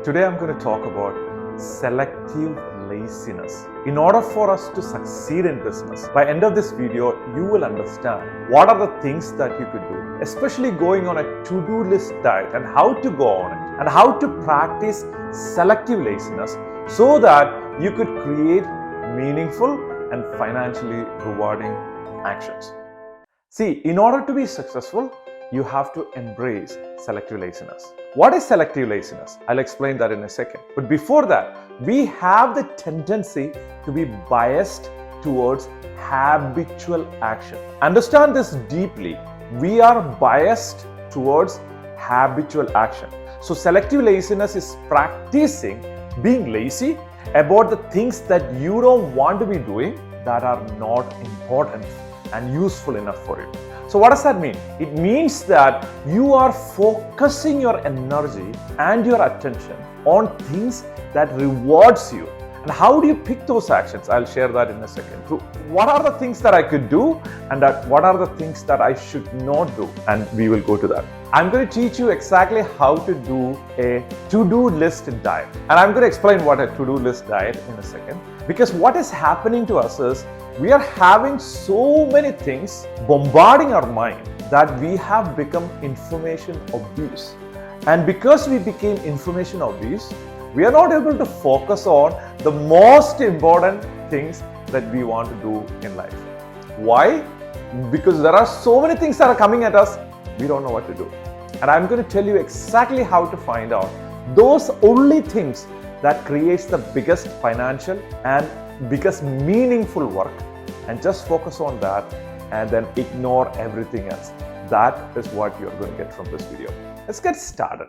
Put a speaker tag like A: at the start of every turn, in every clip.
A: Today I'm going to talk about selective laziness. In order for us to succeed in business, by end of this video, you will understand what are the things that you could do, especially going on a to-do list diet and how to go on it and how to practice selective laziness so that you could create meaningful and financially rewarding actions. See, in order to be successful, you have to embrace selective laziness. What is selective laziness? I'll explain that in a second. But before that, we have the tendency to be biased towards habitual action. Understand this deeply. We are biased towards habitual action. So selective laziness is practicing being lazy about the things that you don't want to be doing that are not important and useful enough for you. So what does that mean? It means that you are focusing your energy and your attention on things that rewards you. And how do you pick those actions? I'll share that in a second. So what are the things that I could do and what are the things that I should not do? And we will go to that. I'm going to teach you exactly how to do a to-do list diet. And I'm going to explain what a to-do list diet in a second. Because what is happening to us is we are having so many things bombarding our mind that we have become information obese. And because we became information obese, we are not able to focus on the most important things that we want to do in life. Why? Because there are so many things that are coming at us, we don't know what to do. And I'm going to tell you exactly how to find out those only things that creates the biggest financial and biggest meaningful work, and just focus on that and then ignore everything else. That is what you're going to get from this video. Let's get started.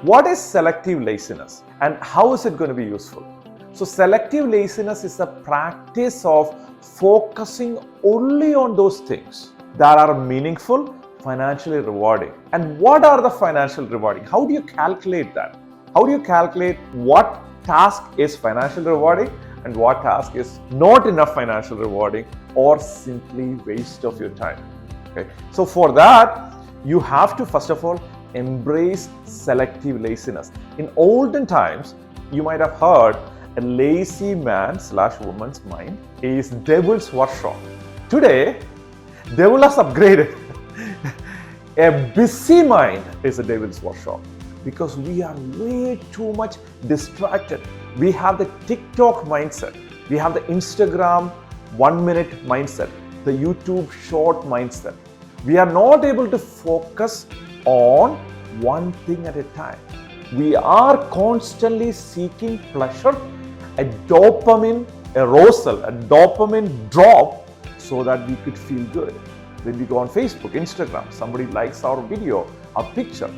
A: What is selective laziness and how is it going to be useful? So selective laziness is the practice of focusing only on those things that are meaningful, financially rewarding. And what are the financial rewarding? How do you calculate that? How do you calculate what task is financially rewarding and what task is not enough financial rewarding or simply waste of your time? Okay. So for that, you have to first of all embrace selective laziness. In olden times, you might have heard a lazy man/woman's mind is devil's workshop. Today, devil has upgraded. A busy mind is a devil's workshop because we are way too much distracted. We have the TikTok mindset. We have the Instagram 1-minute mindset, the YouTube short mindset. We are not able to focus on one thing at a time. We are constantly seeking pleasure, a dopamine arousal, a dopamine drop so that we could feel good. When we go on Facebook, Instagram, somebody likes our video, our picture,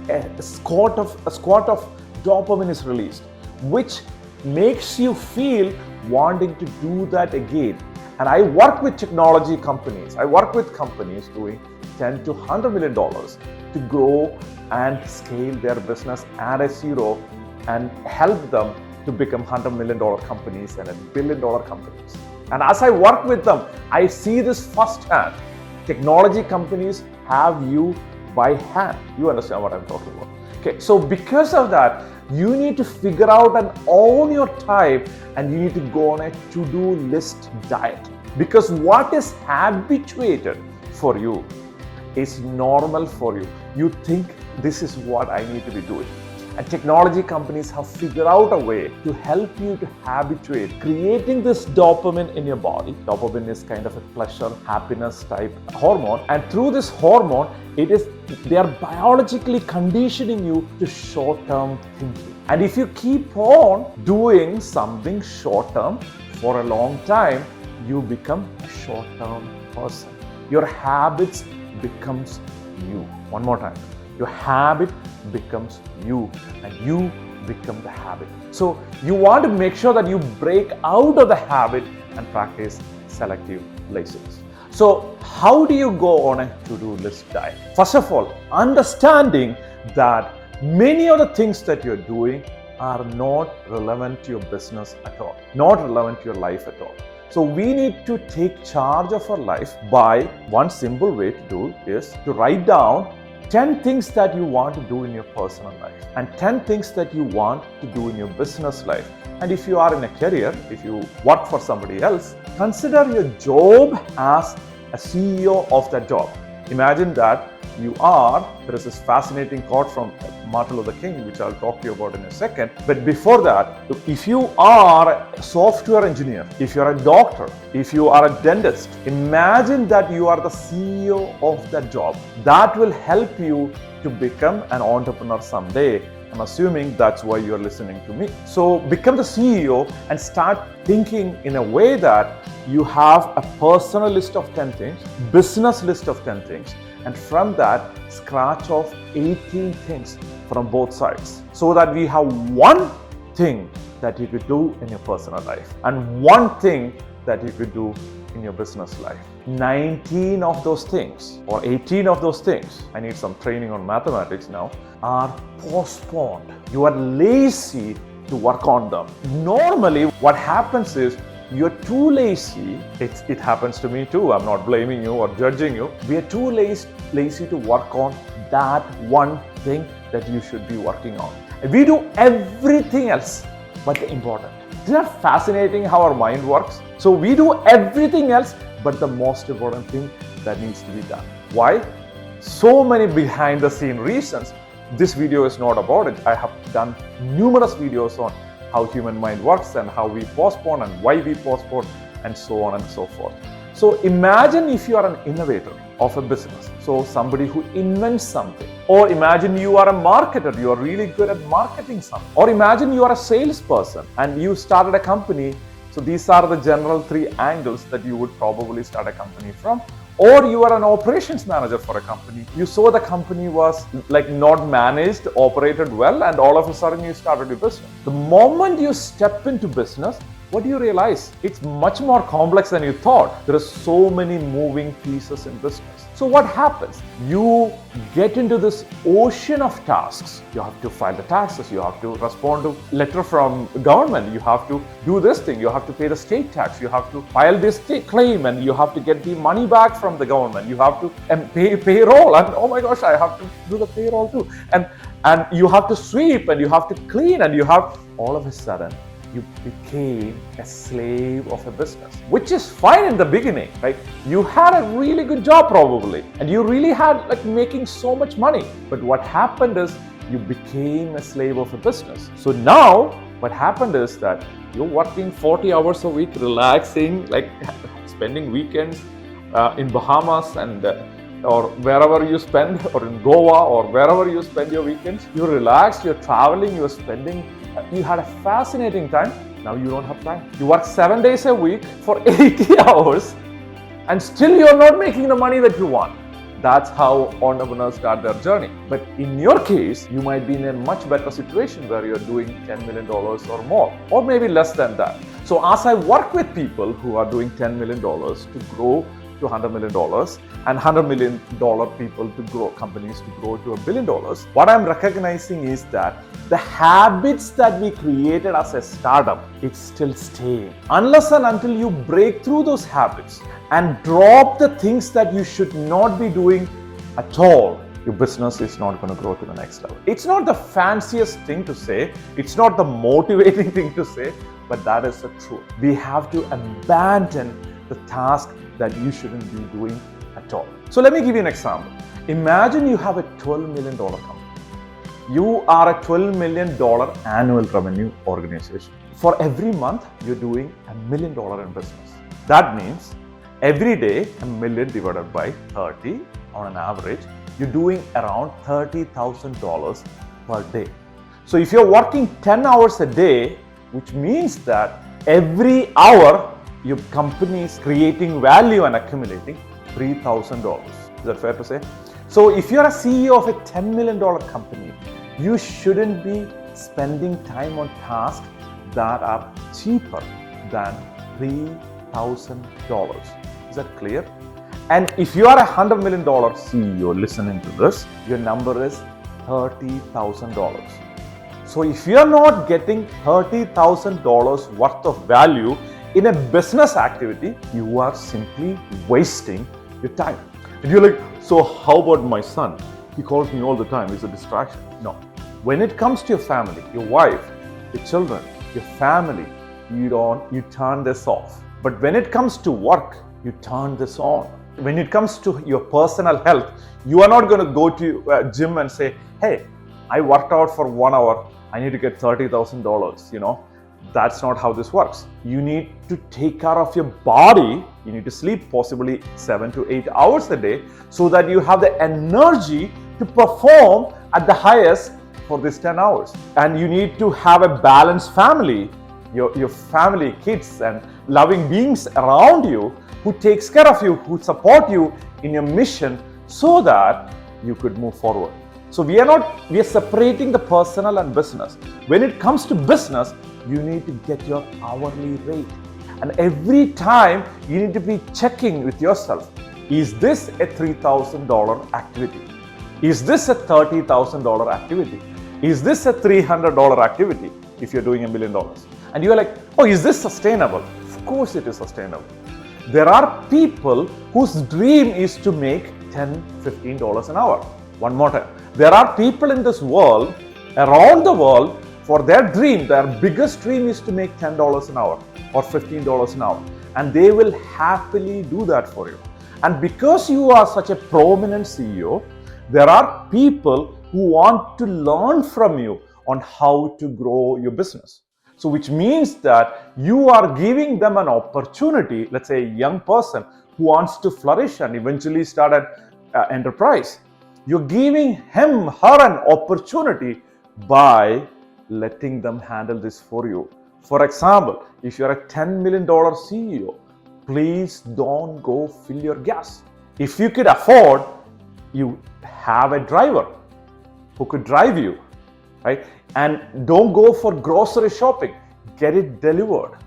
A: a squirt of dopamine is released, which makes you feel wanting to do that again. And I work with technology companies. I work with companies doing $10 to $100 million to grow and scale their business at a zero and help them to become $100 million companies and $1 billion companies. And as I work with them, I see this firsthand. Technology companies have you by hand. You understand what I'm talking about. Okay, so because of that, you need to figure out and own your time and you need to go on a to-do list diet. Because what is habituated for you is normal for you. You think this is what I need to be doing. And technology companies have figured out a way to help you to habituate, creating this dopamine in your body. Dopamine is kind of a pleasure, happiness type hormone. And through this hormone, they are biologically conditioning you to short-term thinking. And if you keep on doing something short-term for a long time, you become a short-term person. Your habits becomes you. One more time. Your habit becomes you and you become the habit. So you want to make sure that you break out of the habit and practice selective laziness. So how do you go on a to-do list diet? First of all, understanding that many of the things that you're doing are not relevant to your business at all, not relevant to your life at all. So we need to take charge of our life by one simple way to do is to write down 10 things that you want to do in your personal life and 10 things that you want to do in your business life. And if you are in a career, if you work for somebody else, consider your job as a CEO of that job. Imagine that there is this fascinating quote from Martin Luther King, which I'll talk to you about in a second. But before that, if you are a software engineer, if you're a doctor, if you are a dentist, imagine that you are the CEO of that job. That will help you to become an entrepreneur someday. I'm assuming that's why you're listening to me. So become the CEO and start thinking in a way that you have a personal list of 10 things, business list of 10 things, and from that, scratch off 18 things from both sides so that we have one thing that you could do in your personal life and one thing that you could do in your business life. 19 of those things or 18 of those things, I need some training on mathematics now, are postponed. You are lazy to work on them. Normally, what happens is you're too lazy. It happens to me too. I'm not blaming you or judging you. We are too lazy to work on that one thing that you should be working on. We do everything else but the important. Isn't that fascinating how our mind works? So we do everything else but the most important thing that needs to be done. Why? So many behind the scene reasons. This video is not about it. I have done numerous videos on how human mind works and how we postpone and why we postpone and so on and so forth. So imagine if you are an innovator of a business, so somebody who invents something, or imagine you are a marketer, you are really good at marketing something, or imagine you are a salesperson and you started a company. So these are the general 3 angles that you would probably start a company from. Or you are an operations manager for a company. You saw the company was like not managed, operated well, and all of a sudden you started your business. The moment you step into business, what do you realize? It's much more complex than you thought. There are so many moving pieces in business. So what happens? You get into this ocean of tasks. You have to file the taxes. You have to respond to letter from government. You have to do this thing. You have to pay the state tax. You have to file this claim, and you have to get the money back from the government. You have to pay payroll, and oh my gosh, I have to do the payroll too. And you have to sweep, and you have to clean, and you have all of a sudden. You became a slave of a business, which is fine in the beginning, right? You had a really good job probably, and you really had like making so much money. But what happened is you became a slave of a business. So now what happened is that you're working 40 hours a week, relaxing, like spending weekends in Bahamas and or wherever you spend, or in Goa, or wherever you spend your weekends. You're relaxed, you're traveling, you're spending. You had a fascinating time. Now you don't have time. You work 7 days a week for 80 hours and still you're not making the money that you want. That's how entrepreneurs start their journey. But in your case, you might be in a much better situation where you're doing $10 million or more, or maybe less than that. So as I work with people who are doing $10 million to grow to $100 million and $100 million people to grow, companies to grow to $1 billion, what I'm recognizing is that the habits that we created as a startup, it's still staying. Unless and until you break through those habits and drop the things that you should not be doing at all, your business is not going to grow to the next level. It's not the fanciest thing to say, it's not the motivating thing to say, but that is the truth. We have to abandon the task that you shouldn't be doing at all. So let me give you an example. Imagine you have a $12 million company. You are a $12 million annual revenue organization. For every month, you're doing $1 million in business. That means every day, $1 million divided by 30 on an average, you're doing around $30,000 per day. So if you're working 10 hours a day, which means that every hour your company is creating value and accumulating $3,000. Is that fair to say? So if you're a CEO of a $10 million company, you shouldn't be spending time on tasks that are cheaper than $3,000. Is that clear? And if you are a $100 million CEO listening to this, your number is $30,000. So if you're not getting $30,000 worth of value in a business activity, you are simply wasting your time. And you're like, so how about my son? he calls me all the time, it's a distraction. No. When it comes to your family, your wife, your children, your family, you turn this off. But when it comes to work, you turn this on. When it comes to your personal health, you are not going to go to a gym and say, hey, I worked out for 1 hour, I need to get $30,000, That's not how this works. You need to take care of your body. You need to sleep possibly 7 to 8 hours a day so that you have the energy to perform at the highest for these 10 hours. And you need to have a balanced family, your family, kids and loving beings around you who takes care of you, who support you in your mission so that you could move forward. So we are separating the personal and business. When it comes to business, you need to get your hourly rate. And every time you need to be checking with yourself, is this a $3,000 activity? Is this a $30,000 activity? Is this a $300 activity if you're doing $1 million? And you're like, oh, is this sustainable? Of course it is sustainable. There are people whose dream is to make $10, $15 an hour. One more time. There are people in this world, around the world, for their dream, their biggest dream is to make $10 an hour or $15 an hour. And they will happily do that for you. And because you are such a prominent CEO, there are people who want to learn from you on how to grow your business. So which means that you are giving them an opportunity, let's say a young person who wants to flourish and eventually start an enterprise. You're giving him, her an opportunity by letting them handle this for you. For example, if you're a $10 million CEO, please don't go fill your gas. If you could afford, you have a driver who could drive you, right? And don't go for grocery shopping, get it delivered.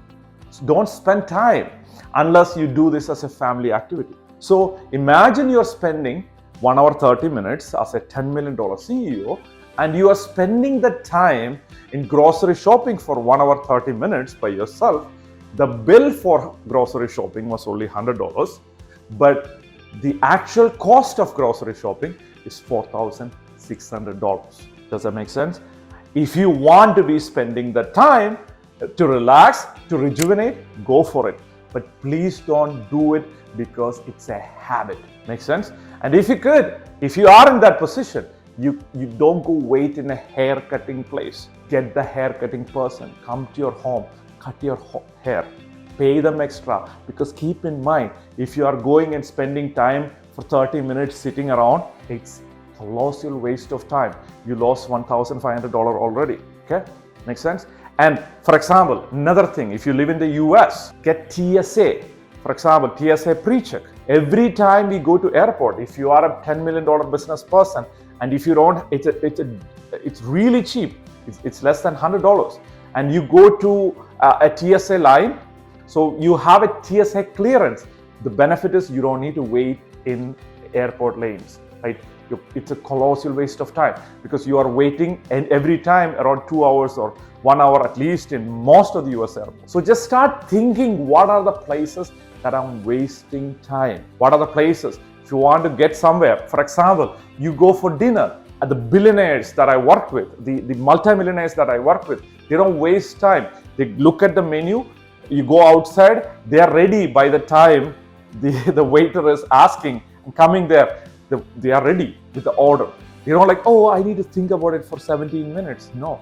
A: So don't spend time unless you do this as a family activity. So imagine you're spending 1 hour 30 minutes as a $10 million CEO and you are spending the time in grocery shopping for 1 hour 30 minutes by yourself. The bill for grocery shopping was only $100, but the actual cost of grocery shopping is $4,600. Does that make sense? If you want to be spending the time to relax, to rejuvenate, go for it. But please don't do it because it's a habit. Make sense? And if you are in that position, you don't go wait in a hair cutting place. Get the hair cutting person, come to your home, cut your hair, pay them extra. Because keep in mind, if you are going and spending time for 30 minutes sitting around, it's a colossal waste of time. You lost $1,500 already. Okay? Make sense? And for example, another thing, if you live in the US, get TSA. For example, TSA pre-check. Every time we go to airport, if you are a $10 million business person, and if you don't, it's really cheap. It's less than $100. And you go to a TSA line, so you have a TSA clearance. The benefit is you don't need to wait in airport lanes, right? It's a colossal waste of time because you are waiting and every time around 2 hours or 1 hour at least in most of the US airports. So just start thinking, what are the places that I'm wasting time? What are the places? If you want to get somewhere, for example, you go for dinner at the billionaires that I work with, the multimillionaires that I work with, they don't waste time. They look at the menu, you go outside, they are ready by the time the waiter is asking and coming there. They are ready with the order. You don't like, oh, I need to think about it for 17 minutes. No,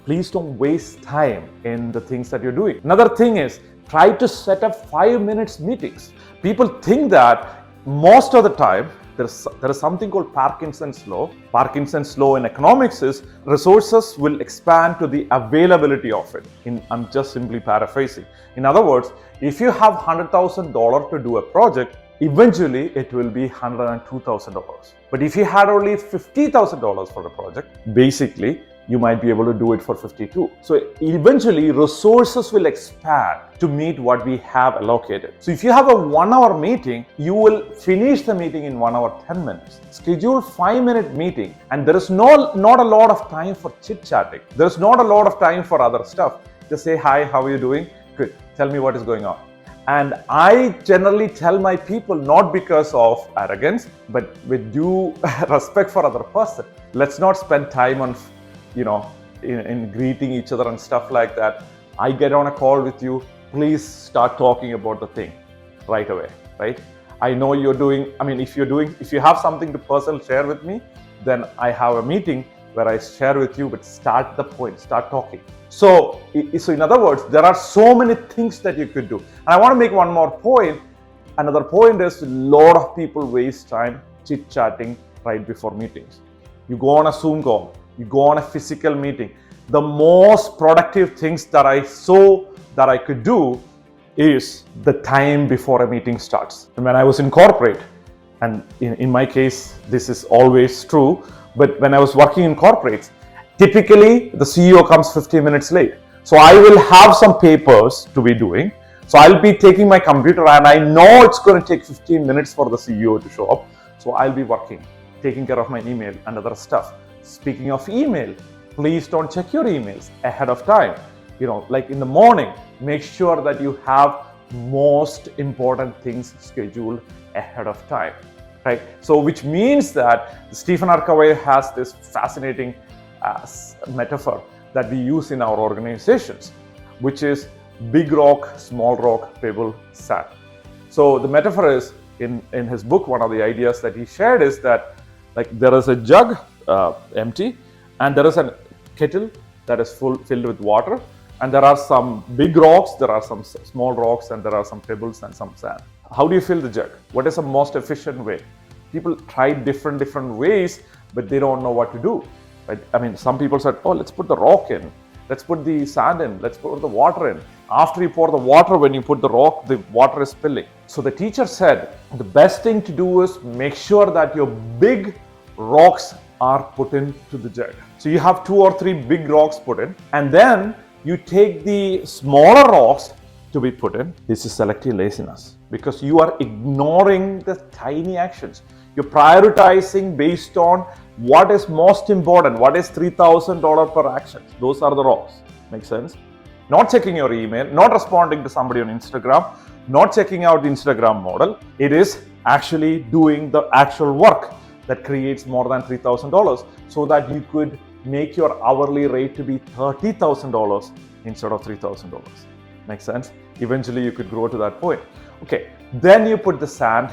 A: please don't waste time in the things that you're doing. Another thing is, try to set up 5 minutes meetings. People think that most of the time, there is something called Parkinson's law. Parkinson's law in economics is resources will expand to the availability of it. I'm just simply paraphrasing. In other words, if you have $100,000 to do a project, eventually it will be $102,000. But if you had only $50,000 for the project, basically you might be able to do it for 52. So eventually resources will expand to meet what we have allocated. So if you have a 1 hour meeting, you will finish the meeting in 1 hour 10 minutes. Schedule 5-minute meeting, and there is not a lot of time for chit chatting. There's not a lot of time for other stuff. Just say, hi, how are you doing? Good. Tell me what is going on. And I generally tell my people, not because of arrogance, but with due respect for other person. Let's not spend time on, in greeting each other and stuff like that. I get on a call with you, please start talking about the thing right away, right? I know you're doing, if you have something to personal share with me, then I have a meeting where I share with you, but start the point, start talking. So in other words, there are so many things that you could do. And I want to make one more point. Another point is a lot of people waste time chit-chatting right before meetings. You go on a Zoom call, you go on a physical meeting. The most productive things that I saw that I could do is the time before a meeting starts. And when I was in corporate, and in my case, this is always true, but when I was working in corporates, typically the CEO comes 15 minutes late. So I will have some papers to be doing. So I'll be taking my computer and I know it's going to take 15 minutes for the CEO to show up. So I'll be working, taking care of my email and other stuff. Speaking of email, please don't check your emails ahead of time. Like in the morning, make sure that you have most important things scheduled ahead of time, right? So which means that Stephen R. Covey has this fascinating metaphor that we use in our organizations, which is big rock, small rock, pebble, sand. So the metaphor is, in his book, one of the ideas that he shared is that like there is a jug empty, and there is a kettle that is filled with water, and there are some big rocks, there are some small rocks, and there are some pebbles and some sand. How do you fill the jug? What is the most efficient way? People try different ways, but they don't know what to do. Right? Some people said, oh, let's put the rock in, let's put the sand in, let's put the water in. After you pour the water, when you put the rock, the water is spilling. So the teacher said, the best thing to do is make sure that your big rocks are put into the jug. So you have 2 or 3 big rocks put in, and then you take the smaller rocks to be put in. This is selective laziness, because you are ignoring the tiny actions. You're prioritizing based on what is most important, what is $3,000 per action. Those are the rocks. Make sense? Not checking your email, not responding to somebody on Instagram, not checking out the Instagram model. It is actually doing the actual work that creates more than $3,000, so that you could make your hourly rate to be $30,000 instead of $3,000. Make sense? Eventually you could grow to that point. Okay, then you put the sand,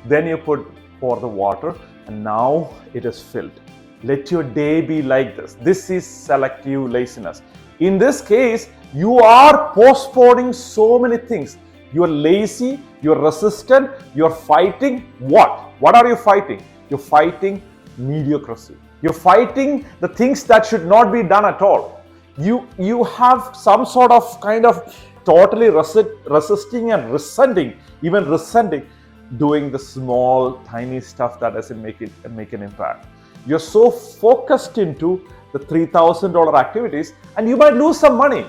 A: then you pour the water, and now it is filled. Let your day be like this. This is selective laziness. In this case, you are postponing so many things. You're lazy, you're resistant, you're fighting what? What are you fighting? You're fighting mediocrity. You're fighting the things that should not be done at all. You have some sort of kind of totally resisting and resenting, doing the small, tiny stuff that doesn't make an impact. You're so focused into the $3,000 activities, and you might lose some money,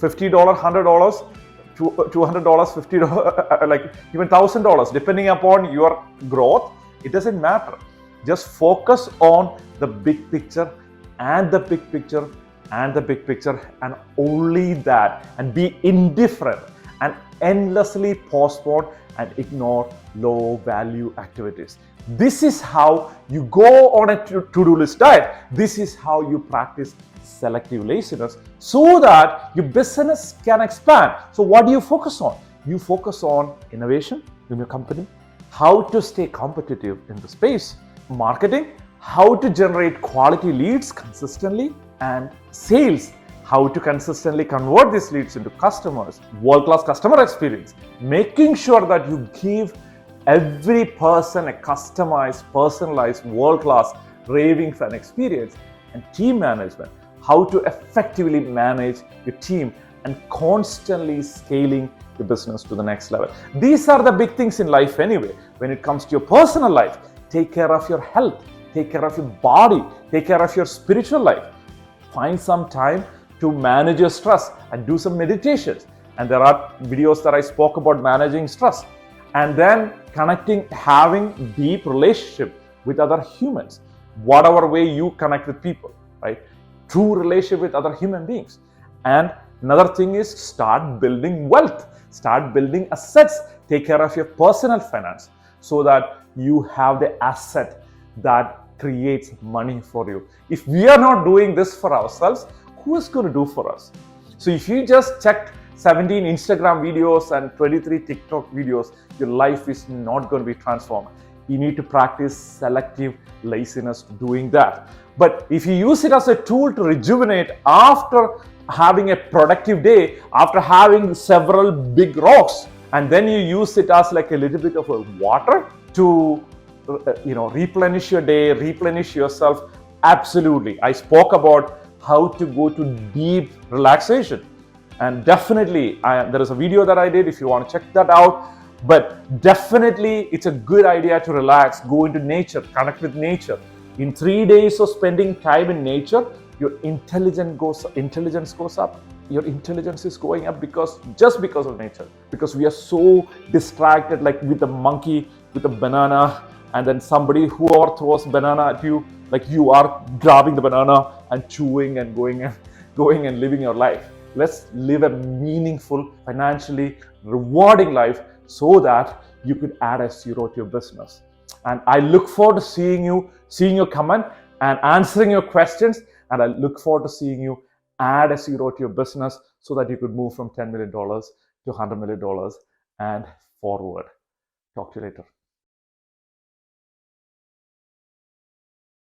A: $50, $100, $200, $50, like even $1,000, depending upon your growth. It doesn't matter. Just focus on the big picture and the big picture and the big picture, and only that, and be indifferent and endlessly postpone and ignore low value activities. This is how you go on a to-do list diet. This is how you practice selective laziness, so that your business can expand. So what do you focus on? You focus on innovation in your company, how to stay competitive in the space, marketing, how to generate quality leads consistently, and sales, how to consistently convert these leads into customers, world-class customer experience, making sure that you give every person a customized, personalized, world-class raving fan experience, and team management, how to effectively manage your team and constantly scaling your business to the next level. These are the big things in life anyway. When it comes to your personal life, take care of your health, take care of your body, take care of your spiritual life. Find some time to manage your stress and do some meditations. And there are videos that I spoke about managing stress. And then having deep relationship with other humans, whatever way you connect with people, right? True relationship with other human beings. And another thing is start building wealth. Start building assets. Take care of your personal finance so that you have the asset that creates money for you. If we are not doing this for ourselves, who is going to do for us? So if you just checked 17 Instagram videos and 23 TikTok videos, your life is not going to be transformed. You need to practice selective laziness doing that. But if you use it as a tool to rejuvenate after having a productive day, after having several big rocks, and then you use it as like a little bit of a water to replenish your day, replenish yourself, absolutely. I spoke about how to go to deep relaxation, and definitely there is a video that I did if you want to check that out. But definitely it's a good idea to relax, go into nature, connect with nature. In 3 days of spending time in nature, your intelligence goes up. Your intelligence is going up just because of nature. Because we are so distracted, like with the monkey with a banana, and then somebody whoever throws banana at you, like you are grabbing the banana and chewing and going and living your life. Let's live a meaningful, financially rewarding life so that you could add a zero to your business. And I look forward to seeing your comment and answering your questions. And I look forward to seeing you add a zero to your business so that you could move from $10 million to $100 million and forward. Talk to you later.